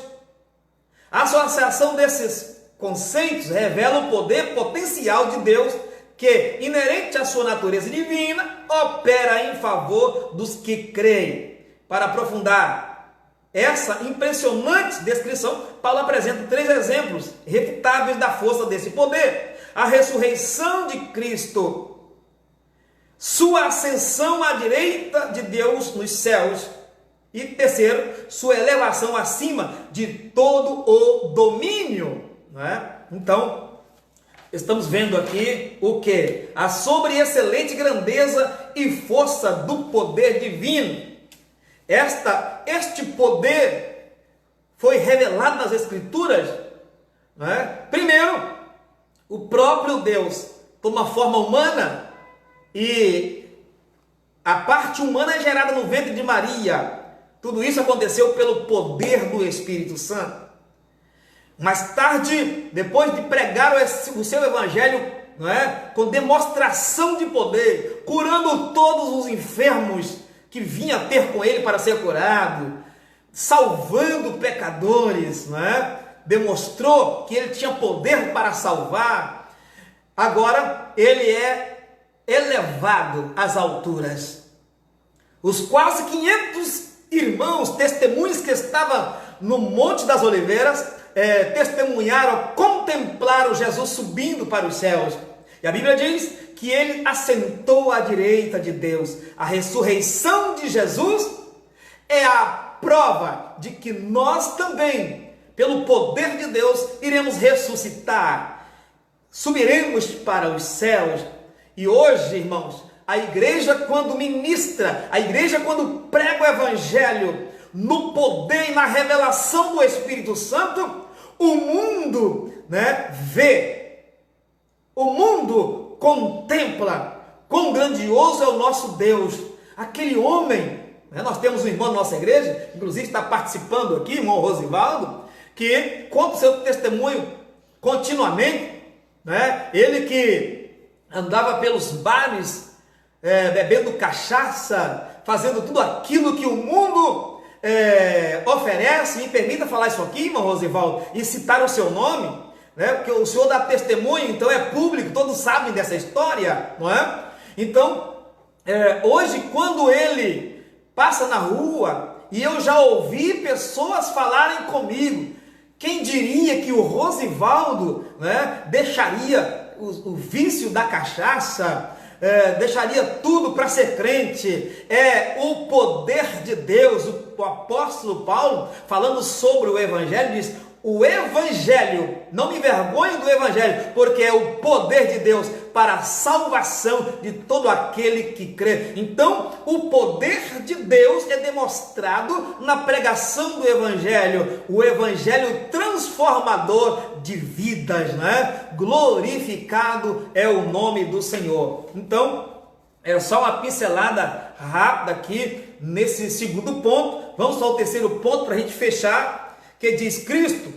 A associação desses conceitos revela o poder potencial de Deus que, inerente à sua natureza divina, opera em favor dos que creem. Para aprofundar essa impressionante descrição, Paulo apresenta 3 exemplos refutáveis da força desse poder: a ressurreição de Cristo, sua ascensão à direita de Deus nos céus, e terceiro, sua elevação acima de todo o domínio, não é? Então, estamos vendo aqui o que? A sobre excelente grandeza e força do poder divino. Este poder foi revelado nas Escrituras, não é? Primeiro, o próprio Deus toma forma humana e a parte humana é gerada no ventre de Maria. Tudo isso aconteceu pelo poder do Espírito Santo. Mais tarde, depois de pregar o seu evangelho, não é? Com demonstração de poder, curando todos os enfermos que vinha ter com ele para ser curado, salvando pecadores, não é? Demonstrou que ele tinha poder para salvar. Agora ele é elevado às alturas. Os quase 500 irmãos, testemunhas que estavam no Monte das Oliveiras, testemunharam, contemplaram Jesus subindo para os céus. E a Bíblia diz que ele assentou à direita de Deus. A ressurreição de Jesus é a prova de que nós também, pelo poder de Deus, iremos ressuscitar, subiremos para os céus. E hoje, irmãos, a igreja, quando ministra, a igreja, quando prega o evangelho no poder e na revelação do Espírito Santo, o mundo, né, vê, o mundo contempla quão grandioso é o nosso Deus. Aquele homem, né, nós temos um irmão da nossa igreja, inclusive está participando aqui, irmão Rosivaldo, que conta o seu testemunho continuamente, né? Ele que andava pelos bares, bebendo cachaça, fazendo tudo aquilo que o mundo oferece, me permita falar isso aqui, irmão Rosivaldo, e citar o seu nome, né? Porque o senhor dá testemunho, então é público, todos sabem dessa história, não é? Então, hoje, quando ele passa na rua, e eu já ouvi pessoas falarem comigo, quem diria que o Rosivaldo, né, deixaria o vício da cachaça, deixaria tudo para ser crente? O poder de Deus. O apóstolo Paulo, falando sobre o evangelho, diz: o evangelho, não me envergonhe do evangelho, porque é o poder de Deus para a salvação de todo aquele que crê. Então, o poder de Deus é demonstrado na pregação do evangelho, o evangelho transformador de vidas, né? Glorificado é o nome do Senhor. Então, é só uma pincelada rápida aqui nesse segundo ponto. Vamos ao terceiro ponto para a gente fechar, que diz: Cristo,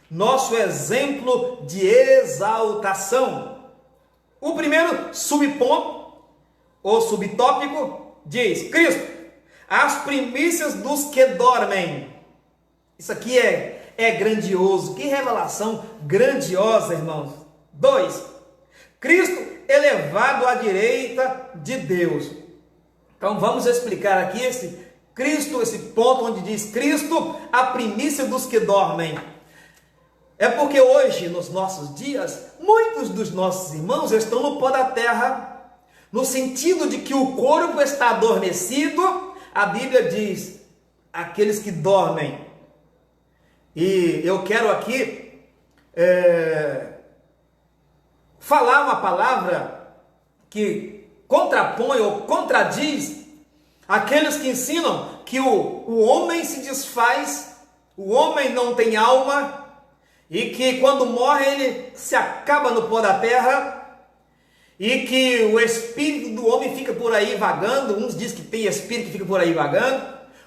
nosso exemplo de exaltação. O primeiro subponto, ou subtópico, diz: Cristo, as primícias dos que dormem. Isso aqui é grandioso, que revelação grandiosa, irmãos. 2, Cristo elevado à direita de Deus. Então vamos explicar aqui esse ponto onde diz Cristo, a primícia dos que dormem. É porque hoje, nos nossos dias, muitos dos nossos irmãos estão no pó da terra, no sentido de que o corpo está adormecido. A Bíblia diz: aqueles que dormem. E eu quero aqui falar uma palavra que contrapõe ou contradiz aqueles que ensinam que o homem se desfaz, o homem não tem alma, e que quando morre ele se acaba no pó da terra, e que o espírito do homem fica por aí vagando. Uns dizem que tem espírito que fica por aí vagando,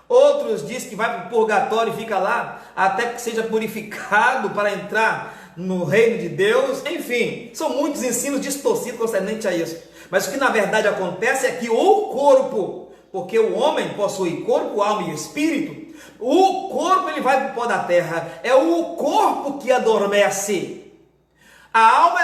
outros dizem que vai para o purgatório e fica lá até que seja purificado para entrar no reino de Deus. Enfim, são muitos ensinos distorcidos concernente a isso. Mas o que na verdade acontece é que o corpo, porque o homem possui corpo, alma e espírito, o corpo ele vai para o pó da terra, é o corpo que adormece. A alma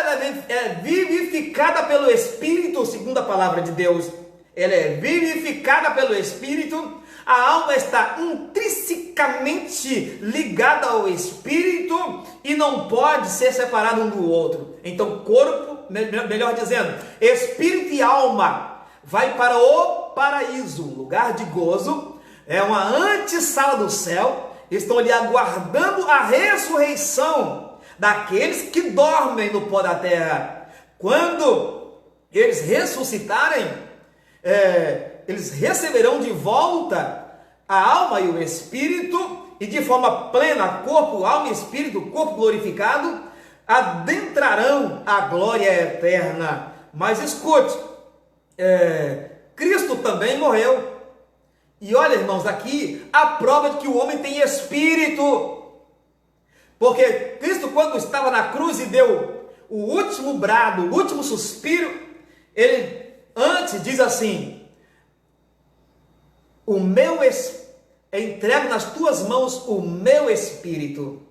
é vivificada pelo Espírito, segundo a palavra de Deus. Ela é vivificada pelo Espírito. A alma está intrinsecamente ligada ao Espírito e não pode ser separada um do outro. Então, corpo, melhor dizendo, Espírito e alma vai para o paraíso, lugar de gozo. É uma antessala do céu. Estão ali aguardando a ressurreição daqueles que dormem no pó da terra. Quando eles ressuscitarem, eles receberão de volta a alma e o espírito, e de forma plena, corpo, alma e espírito, corpo glorificado, adentrarão a glória eterna. Mas escute, Cristo também morreu. E olha, irmãos, aqui a prova de que o homem tem espírito. Porque Cristo, quando estava na cruz e deu o último brado, o último suspiro, ele antes diz assim: entrego nas tuas mãos o meu espírito.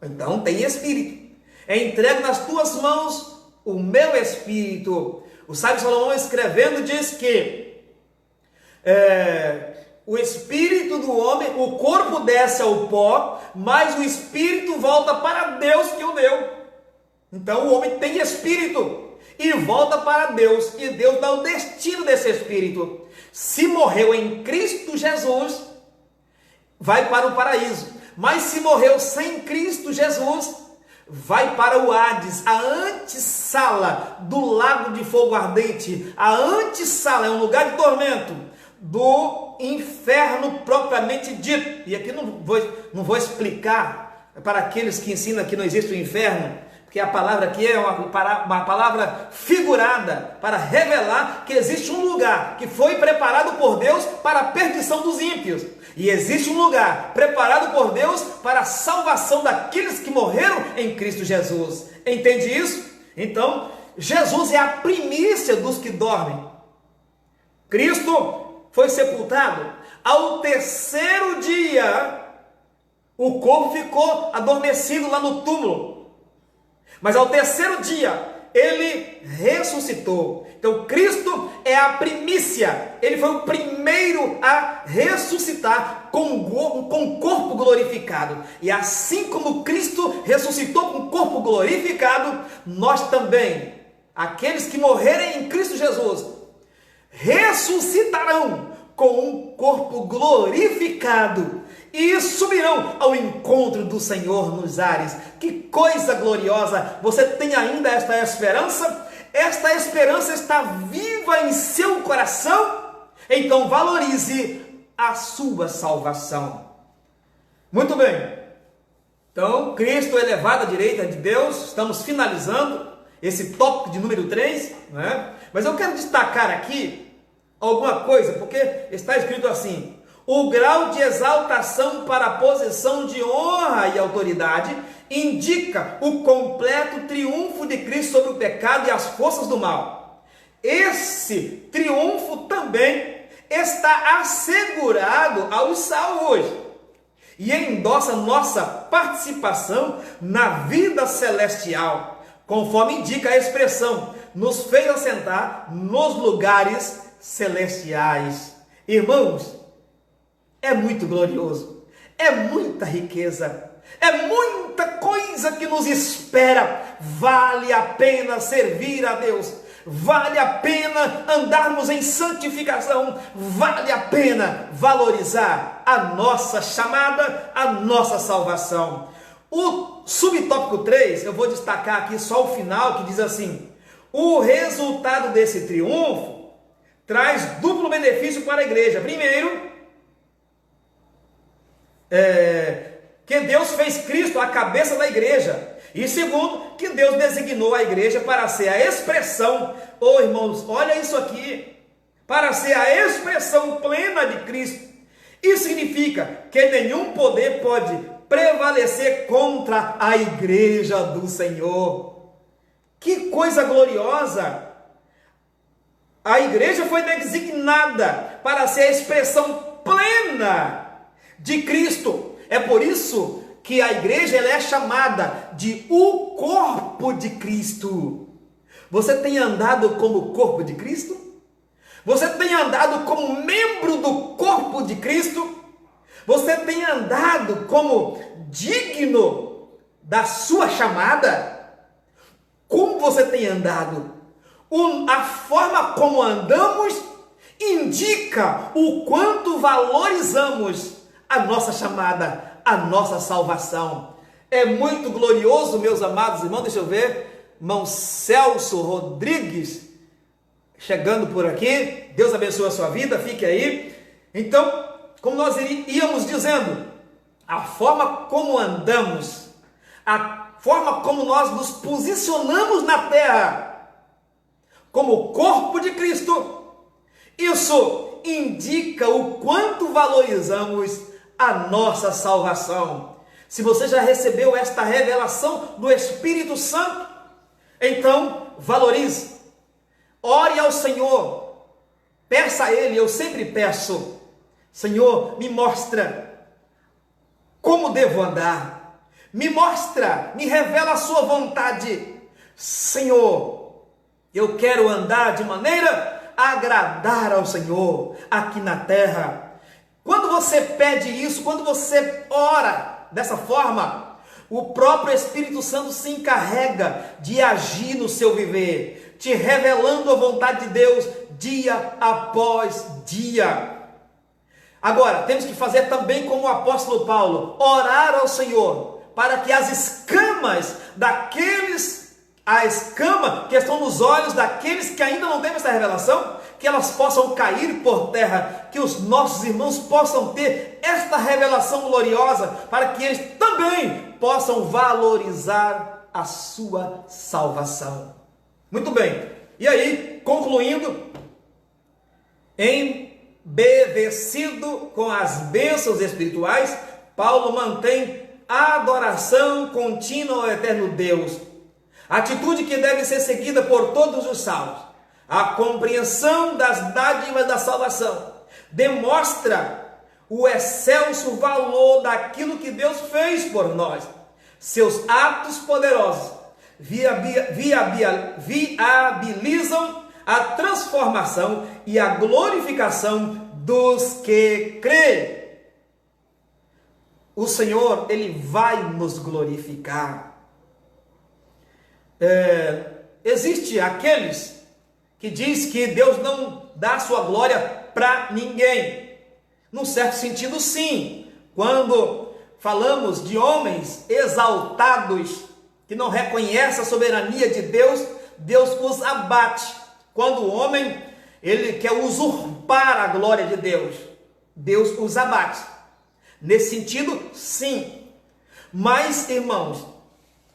Então tem espírito. Entrego nas tuas mãos o meu espírito. O sábio Salomão, escrevendo, diz que o espírito do homem, o corpo desce ao pó, mas o espírito volta para Deus que o deu. Então o homem tem espírito e volta para Deus, e Deus dá o destino desse espírito. Se morreu em Cristo Jesus, vai para o paraíso. Mas se morreu sem Cristo Jesus, vai para o Hades, a antessala do lago de fogo ardente. A antessala é um lugar de tormento do inferno propriamente dito. E aqui não vou explicar para aqueles que ensinam que não existe o inferno, porque a palavra aqui é uma palavra figurada para revelar que existe um lugar que foi preparado por Deus para a perdição dos ímpios, e existe um lugar preparado por Deus para a salvação daqueles que morreram em Cristo Jesus. Entende isso? Então, Jesus é a primícia dos que dormem. Cristo foi sepultado, Ao terceiro dia, o corpo ficou adormecido lá no túmulo. Mas ao terceiro dia, ele ressuscitou. Então Cristo é a primícia. Ele foi o primeiro a ressuscitar com corpo glorificado. E assim como Cristo ressuscitou com corpo glorificado, nós também, aqueles que morrerem em Cristo Jesus, ressuscitarão com um corpo glorificado e subirão ao encontro do Senhor nos ares. Que coisa gloriosa! Você tem ainda esta esperança? Esta esperança está viva em seu coração? Então valorize a sua salvação. Muito bem. Então, Cristo elevado à direita de Deus. Estamos finalizando esse tópico de número 3, né? Mas eu quero destacar aqui alguma coisa, porque está escrito assim: o grau de exaltação para a posição de honra e autoridade indica o completo triunfo de Cristo sobre o pecado e as forças do mal. Esse triunfo também está assegurado aos salvos e endossa nossa participação na vida celestial, conforme indica a expressão: nos fez assentar nos lugares celestiais. Irmãos, é muito glorioso, é muita riqueza, é muita coisa que nos espera. Vale a pena servir a Deus, vale a pena andarmos em santificação, vale a pena valorizar a nossa chamada, a nossa salvação. O subtópico 3, eu vou destacar aqui só o final, que diz assim: o resultado desse triunfo traz duplo benefício para a igreja. Primeiro, que Deus fez Cristo a cabeça da igreja. E segundo, que Deus designou a igreja para ser a expressão, irmãos, olha isso aqui, para ser a expressão plena de Cristo. Isso significa que nenhum poder pode prevalecer contra a igreja do Senhor. Que coisa gloriosa! A igreja foi designada para ser a expressão plena de Cristo. É por isso que a igreja ela é chamada de o corpo de Cristo. Você tem andado como corpo de Cristo? Você tem andado como membro do corpo de Cristo? Você tem andado como digno da sua chamada? Como você tem andado? A forma como andamos indica o quanto valorizamos a nossa chamada, a nossa salvação. É muito glorioso, meus amados irmãos. Deixa eu ver, irmão Celso Rodrigues chegando por aqui. Deus abençoe a sua vida, fique aí. Então, como nós íamos dizendo, a forma como andamos, a forma como nós nos posicionamos na terra como corpo de Cristo, isso indica o quanto valorizamos a nossa salvação. Se você já recebeu esta revelação do Espírito Santo, então valorize, ore ao Senhor, peça a Ele. Eu sempre peço: Senhor, me mostra como devo andar, me mostra, me revela a sua vontade. Senhor, eu quero andar de maneira a agradar ao Senhor aqui na terra. Quando você pede isso, quando você ora dessa forma, o próprio Espírito Santo se encarrega de agir no seu viver, te revelando a vontade de Deus dia após dia. Agora, temos que fazer também como o apóstolo Paulo, orar ao Senhor, para que as escamas a escama que estão nos olhos daqueles que ainda não têm essa revelação, que elas possam cair por terra, que os nossos irmãos possam ter esta revelação gloriosa, para que eles também possam valorizar a sua salvação. Muito bem, e aí, concluindo, embevecido com as bênçãos espirituais, Paulo mantém a adoração contínua ao eterno Deus, atitude que deve ser seguida por todos os salvos. A compreensão das dádivas da salvação demonstra o excelso valor daquilo que Deus fez por nós. Seus atos poderosos viabilizam a transformação e a glorificação dos que creem. O Senhor, Ele vai nos glorificar. Existe aqueles que diz que Deus não dá sua glória para ninguém. Num certo sentido, sim. Quando falamos de homens exaltados, que não reconhecem a soberania de Deus, Deus os abate. Quando o homem, ele quer usurpar a glória de Deus, Deus os abate. Nesse sentido, sim. Mas, irmãos,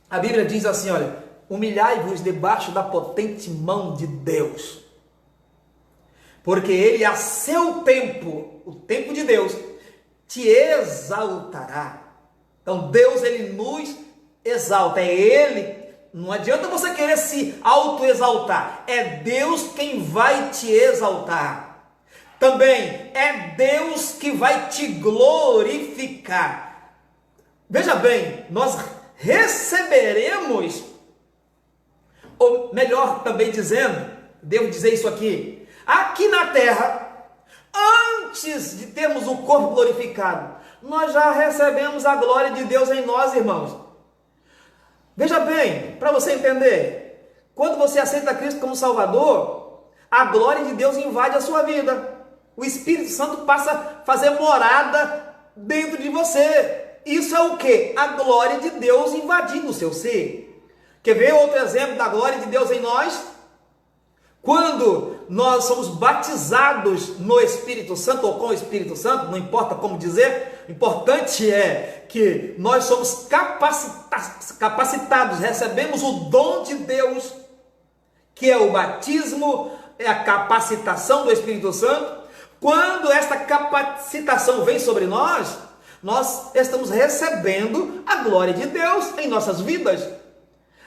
a Bíblia diz assim, olha, humilhai-vos debaixo da potente mão de Deus, porque Ele, a seu tempo, o tempo de Deus, te exaltará. Então Deus, Ele nos exalta, é Ele. Não adianta você querer se auto-exaltar, é Deus quem vai te exaltar. Também é Deus que vai te glorificar. Veja bem, nós receberemos, ou melhor também dizendo, devo dizer isso aqui na terra, antes de termos o corpo glorificado, nós já recebemos a glória de Deus em nós, irmãos. Veja bem, para você entender, quando você aceita Cristo como Salvador, a glória de Deus invade a sua vida. O Espírito Santo passa a fazer morada dentro de você. Isso é o quê? A glória de Deus invadindo o seu ser. Quer ver outro exemplo da glória de Deus em nós? Quando nós somos batizados no Espírito Santo ou com o Espírito Santo, não importa como dizer, o importante é que nós somos capacitados, recebemos o dom de Deus, que é o batismo, é a capacitação do Espírito Santo. Quando esta capacitação vem sobre nós estamos recebendo a glória de Deus em nossas vidas.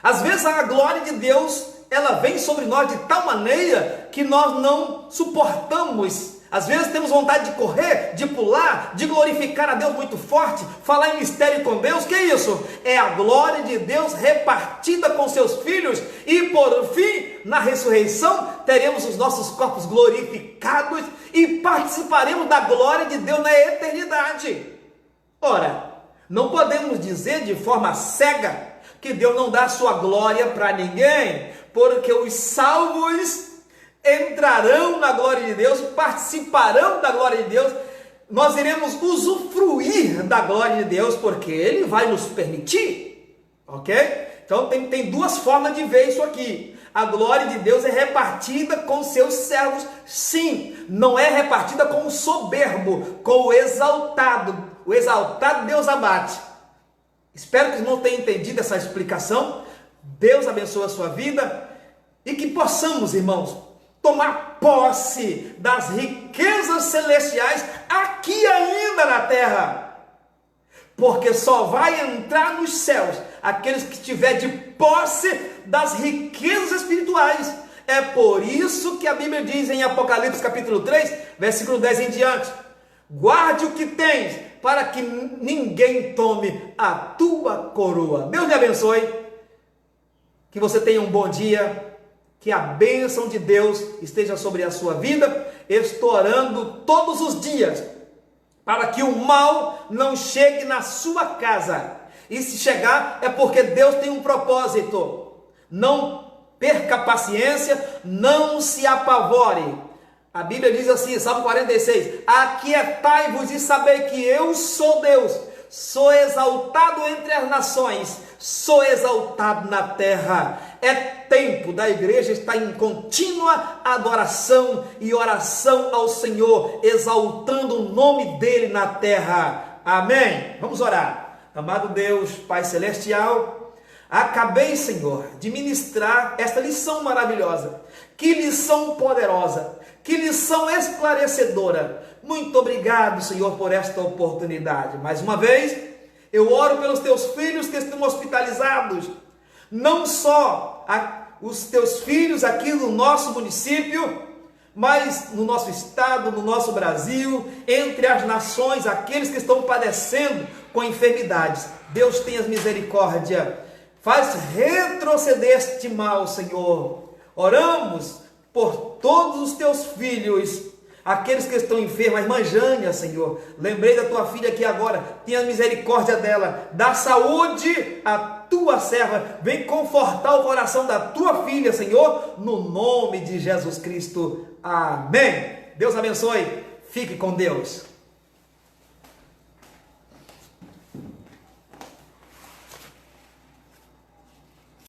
Às vezes a glória de Deus, ela vem sobre nós de tal maneira que nós não suportamos. Às vezes temos vontade de correr, de pular, de glorificar a Deus muito forte, falar em mistério com Deus. Que é isso? É a glória de Deus repartida com seus filhos. E por fim, na ressurreição, teremos os nossos corpos glorificados e participaremos da glória de Deus na eternidade. Ora, não podemos dizer de forma cega que Deus não dá sua glória para ninguém, porque os salvos entrarão na glória de Deus, participarão da glória de Deus, nós iremos usufruir da glória de Deus, porque Ele vai nos permitir, ok? Então tem duas formas de ver isso aqui. A glória de Deus é repartida com seus servos, sim, não é repartida com o soberbo, com o exaltado Deus abate. Espero que não tenham entendido essa explicação. Deus abençoe a sua vida e que possamos, irmãos, tomar posse das riquezas celestiais aqui ainda na terra, porque só vai entrar nos céus aqueles que tiver de posse das riquezas espirituais. É por isso que a Bíblia diz em Apocalipse capítulo 3, versículo 10 em diante: guarde o que tens, para que ninguém tome a tua coroa. Deus te abençoe, que você tenha um bom dia, que a bênção de Deus esteja sobre a sua vida. Estou orando todos os dias para que o mal não chegue na sua casa, e se chegar é porque Deus tem um propósito. Não perca a paciência, não se apavore. A Bíblia diz assim, Salmo 46, aquietai-vos e sabei que eu sou Deus, sou exaltado entre as nações, sou exaltado na terra. É tempo da igreja estar em contínua adoração e oração ao Senhor, exaltando o nome dEle na terra. Amém? Vamos orar. Amado Deus, Pai Celestial, acabei, Senhor, de ministrar esta lição maravilhosa. Que lição poderosa, que lição esclarecedora. Muito obrigado, Senhor, por esta oportunidade. Mais uma vez, eu oro pelos teus filhos que estão hospitalizados, não só os teus filhos aqui no nosso município, mas no nosso estado, no nosso Brasil, entre as nações, aqueles que estão padecendo com enfermidades. Deus tenha misericórdia, faz retroceder este mal, Senhor. Oramos por todos os teus filhos, aqueles que estão enfermos. A irmã Jânia, Senhor, lembrei da tua filha aqui agora, tenha misericórdia dela, dá saúde à tua serva, vem confortar o coração da tua filha, Senhor, no nome de Jesus Cristo, amém. Deus abençoe, fique com Deus.